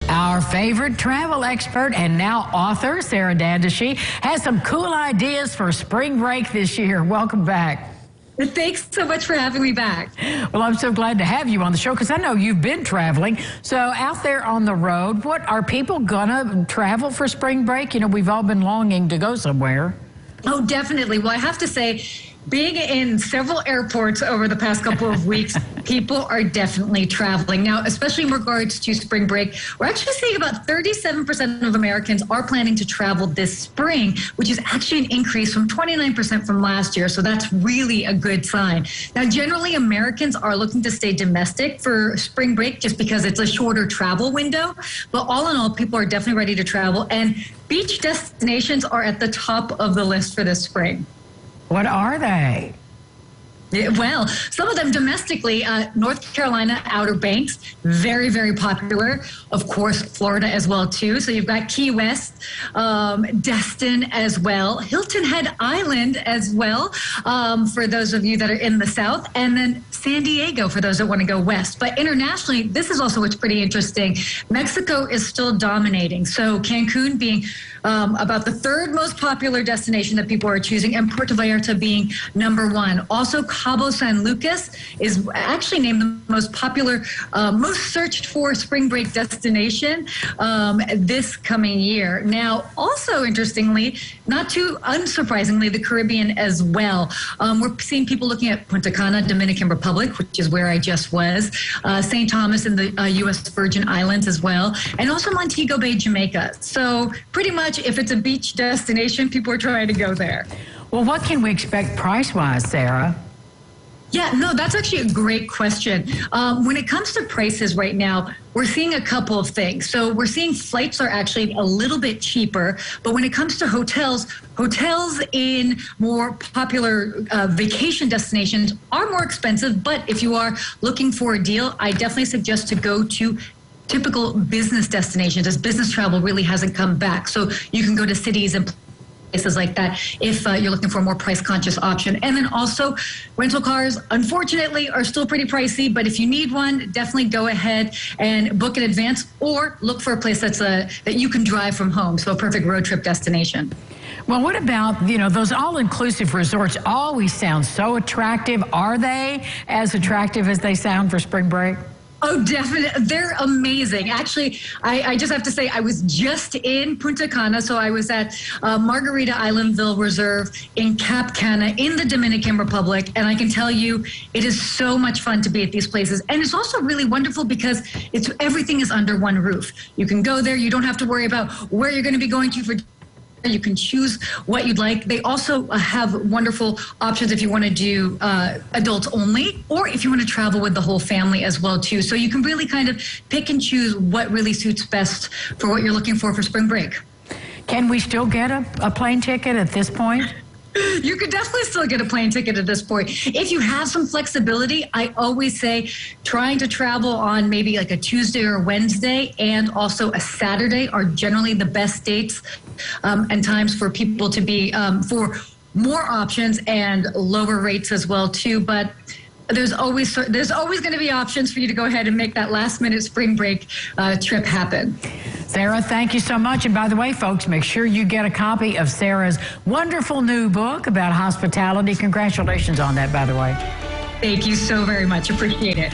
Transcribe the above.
Our favorite travel expert and now author, Sarah Dandashi, has some cool ideas for spring break this year. Welcome back. Thanks so much for having me back. Well, I'm so glad to have you on the show because I know you've been traveling. So out there on the road, what are people gonna travel for spring break? You know, we've all been longing to go somewhere. Oh, definitely. Well, I have to say, being in several airports over the past couple of weeks, people are definitely traveling. Now, especially in regards to spring break, we're actually seeing about 37% of Americans are planning to travel this spring, which is actually an increase from 29% from last year. So that's really a good sign. Now, generally, Americans are looking to stay domestic for spring break just because it's a shorter travel window. But all in all, people are definitely ready to travel. And beach destinations are at the top of the list for this spring. What are they? Yeah, well, some of them domestically, North Carolina, Outer Banks, very, very popular. Of course, Florida as well, too. So you've got Key West, Destin as well, Hilton Head Island as well, for those of you that are in the South, and then San Diego for those that want to go west. But internationally, this is also what's pretty interesting. Mexico is still dominating. So Cancun being about the third most popular destination that people are choosing, and Puerto Vallarta being #1. Also, Cabo San Lucas is actually named the most popular, most searched for spring break destination this coming year. Now, also interestingly, not too unsurprisingly, the Caribbean as well. We're seeing people looking at Punta Cana, Dominican Republic, which is where I just was, St. Thomas in the U.S. Virgin Islands as well, and also Montego Bay, Jamaica. So pretty much if it's a beach destination, people are trying to go there. Well, what can we expect price-wise, Sarah? Yeah, no, that's actually a great question. When it comes to prices right now, we're seeing a couple of things. So we're seeing flights are actually a little bit cheaper, but when it comes to hotels, hotels in more popular vacation destinations are more expensive. But if you are looking for a deal, I definitely suggest to go to typical business destinations, as business travel really hasn't come back. So you can go to cities and places like that if you're looking for a more price-conscious option. And then also, rental cars, unfortunately, are still pretty pricey, but if you need one, definitely go ahead and book in advance or look for a place that's that you can drive from home, so a perfect road trip destination. Well, what about, you know, those all-inclusive resorts always sound so attractive. Are they as attractive as they sound for spring break? Oh, definitely. They're amazing. Actually, I just have to say, I was just in Punta Cana. So I was at Margarita Islandville Reserve in Cap Cana in the Dominican Republic. And I can tell you, it is so much fun to be at these places. And it's also really wonderful because everything is under one roof. You can go there. You don't have to worry about where you're going to be going to for. You can choose what you'd like. They also have wonderful options if you want to do adults only, or if you want to travel with the whole family as well too. So you can really kind of pick and choose what really suits best for what you're looking for spring break. Can we still get a plane ticket at this point? You could definitely still get a plane ticket at this point. If you have some flexibility, I always say trying to travel on maybe like a Tuesday or Wednesday and also a Saturday are generally the best dates and times for people to be for more options and lower rates as well too. But there's always going to be options for you to go ahead and make that last minute spring break trip happen. Sarah, thank you so much. And by the way, folks, make sure you get a copy of Sarah's wonderful new book about hospitality. Congratulations on that, by the way. Thank you so very much. Appreciate it.